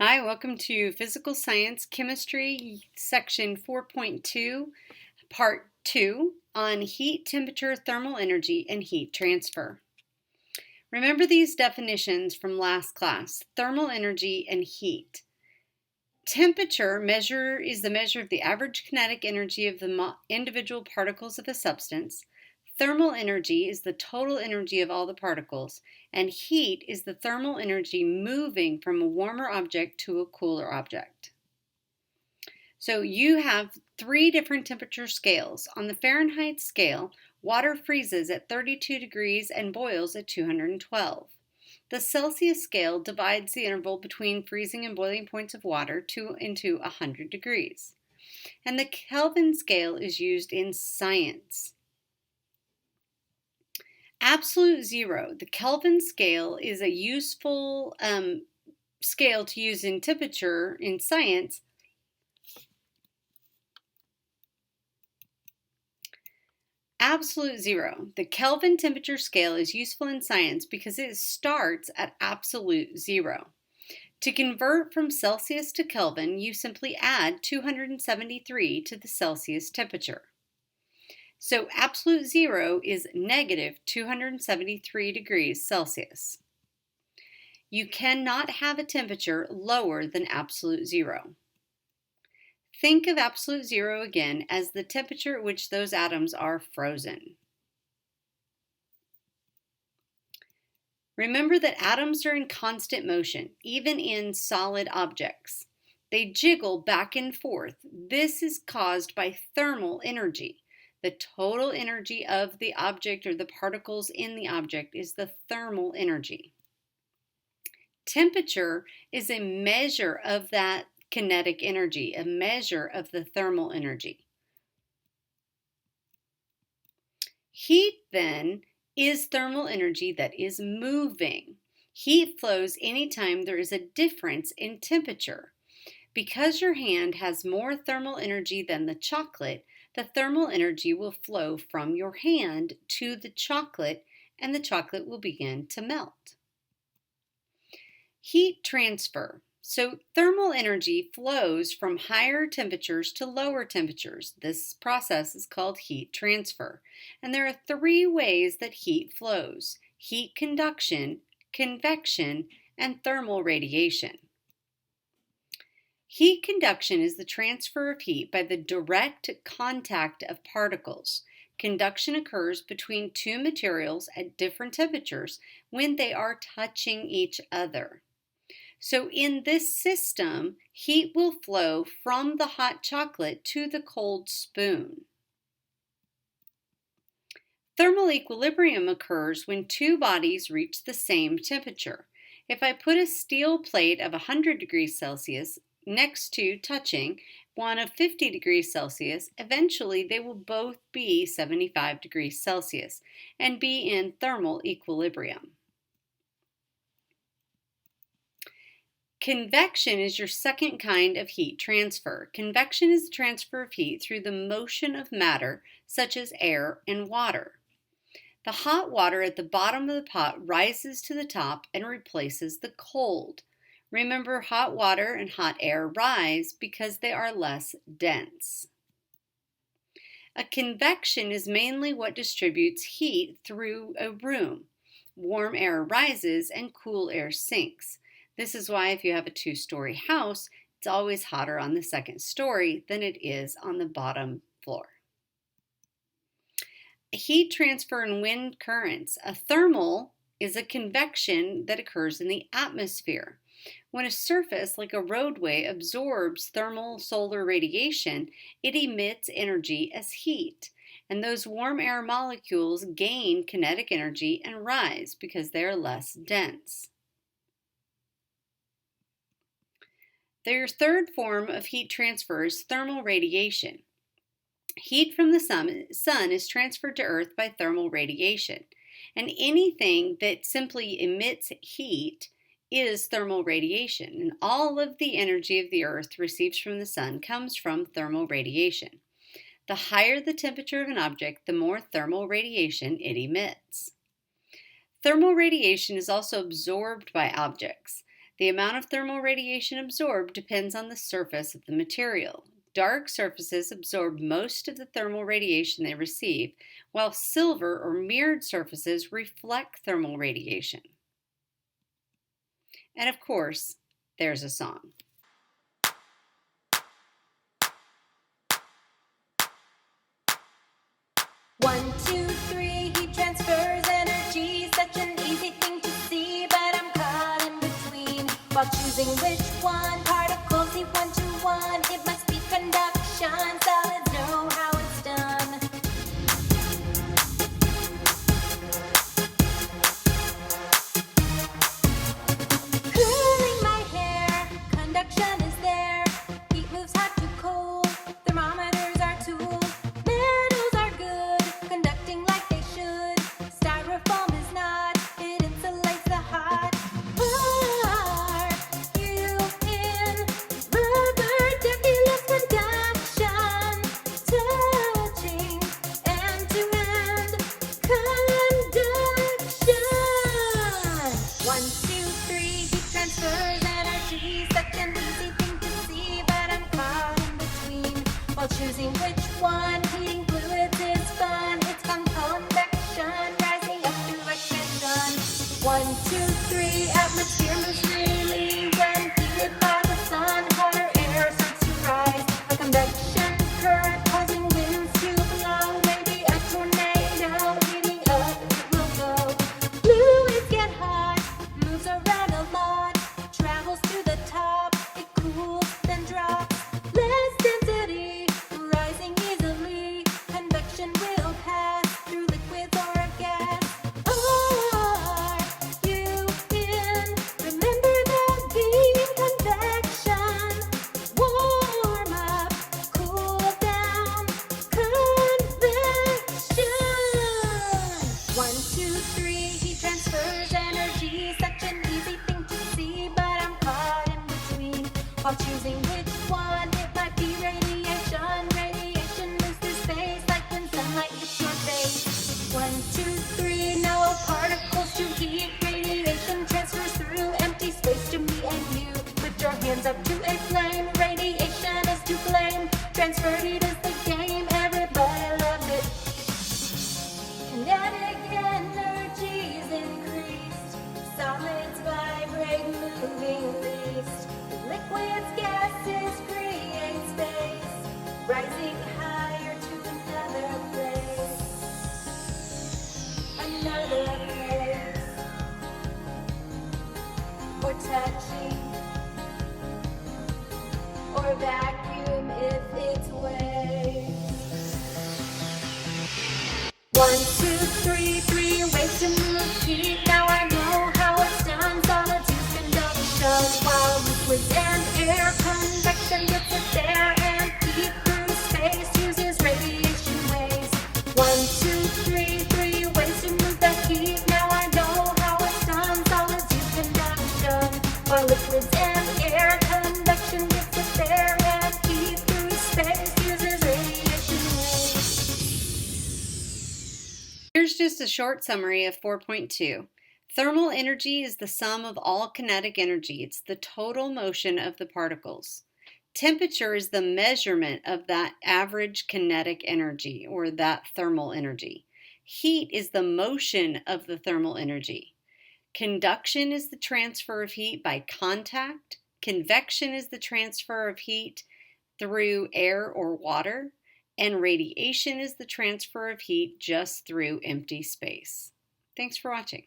Hi, welcome to Physical Science Chemistry, Section 4.2, Part 2 on heat, temperature, thermal energy, and heat transfer. Remember these definitions from last class: thermal energy and heat. Temperature is the measure of the average kinetic energy of the individual particles of a substance. Thermal energy is the total energy of all the particles, and heat is the thermal energy moving from a warmer object to a cooler object. So you have three different temperature scales. On the Fahrenheit scale, water freezes at 32 degrees and boils at 212. The Celsius scale divides the interval between freezing and boiling points of water into 100 degrees. And the Kelvin scale is used in science. Absolute zero. The Kelvin scale is a useful scale to use in temperature in science. Absolute zero. The Kelvin temperature scale is useful in science because it starts at absolute zero. To convert from Celsius to Kelvin, you simply add 273 to the Celsius temperature. So absolute zero is negative 273 degrees Celsius. You cannot have a temperature lower than absolute zero. Think of absolute zero again as the temperature at which those atoms are frozen. Remember that atoms are in constant motion, even in solid objects. They jiggle back and forth. This is caused by thermal energy. The total energy of the object or the particles in the object is the thermal energy. Temperature is a measure of that kinetic energy, a measure of the thermal energy. Heat, then, is thermal energy that is moving. Heat flows anytime there is a difference in temperature. Because your hand has more thermal energy than the chocolate, the thermal energy will flow from your hand to the chocolate, and the chocolate will begin to melt. Heat transfer. So thermal energy flows from higher temperatures to lower temperatures. This process is called heat transfer. And there are three ways that heat flows: heat conduction, convection, and thermal radiation. Heat conduction is the transfer of heat by the direct contact of particles. Conduction occurs between two materials at different temperatures when they are touching each other. So in this system, heat will flow from the hot chocolate to the cold spoon. Thermal equilibrium occurs when two bodies reach the same temperature. If I put a steel plate of 100 degrees Celsius next to touching one of 50 degrees Celsius, eventually they will both be 75 degrees Celsius and be in thermal equilibrium. Convection is your second kind of heat transfer. Convection is the transfer of heat through the motion of matter, such as air and water. The hot water at the bottom of the pot rises to the top and replaces the cold. Remember, hot water and hot air rise because they are less dense. A convection is mainly what distributes heat through a room. Warm air rises and cool air sinks. This is why if you have a two-story house, it's always hotter on the second story than it is on the bottom floor. Heat transfer and wind currents. A thermal is a convection that occurs in the atmosphere. When a surface like a roadway absorbs thermal solar radiation, it emits energy as heat. And those warm air molecules gain kinetic energy and rise because they are less dense. Their third form of heat transfer is thermal radiation. Heat from the sun is transferred to Earth by thermal radiation. And anything that simply emits heat is thermal radiation. And all of the energy of the Earth receives from the sun comes from thermal radiation. The higher the temperature of an object, the more thermal radiation it emits. Thermal radiation is also absorbed by objects. The amount of thermal radiation absorbed depends on the surface of the material. Dark surfaces absorb most of the thermal radiation they receive, while silver or mirrored surfaces reflect thermal radiation. And of course, there's a song. One, two, three, heat transfers energy. Such an easy thing to see, but I'm caught in between. While choosing which one, particles heat one to one. It must be conduction, solids know how it's done. Cooling my hair, conduction is there. Heat moves hot to cold, thermometers are tools. Metals are good, conducting like they should. Styrofoam is not, it insulates the hot. Are you in rubber defiless conduction? Touching end to end conduction. 1, 2, 3, heat transfers energy. Such an easy thing to see, but I'm caught in between. While choosing which one, heating fluids is fun. It's called convection, rising up to expansion. 1, 2, 3, atmosphere moves freely when heated by the sun. Hotter air starts to rise. A convection current causing winds to blow. Maybe a tornado, heating up it will go. Fluids get hot, moves around a lot, travels to the top, it cools, then drops. Less density, rising easily. Convection will pass through liquids or a gas. Are you in? Remember that beam convection. Warm up, cool down, convection. 1, 2, 3, heat transfers energy. Such an easy thing to see, but I'm caught in between. While choosing which one, it might be radiation. Radiation moves through space like when sunlight hits your face. 1, 2, 3, no particles to heat. Radiation transfers through empty space to me and you. Lift your hands up to a flame. Radiation is to blame. Transferred heat is the game. Everybody loves it. Kinetic energy is increased. Solids vibrate, moving least. Liquids, gases create space. Rising higher to another place. Another place. Or touching. Or vacuum if it's waves. 1, 2, 3, 3 ways to move heat. Now I know how it's done. Solids use conduction, while liquids and air convection gets it there. And heat through space uses radiation waves. 1, 2, 3 ways to move the heat. Now I know how it's done. Solids use conduction, while liquids and air convection gets it there. And heat through space uses radiation waves. Here's just a short summary of 4.2. Thermal energy is the sum of all kinetic energy. It's the total motion of the particles. Temperature is the measurement of that average kinetic energy or that thermal energy. Heat is the motion of the thermal energy. Conduction is the transfer of heat by contact. Convection is the transfer of heat through air or water. And radiation is the transfer of heat just through empty space. Thanks for watching.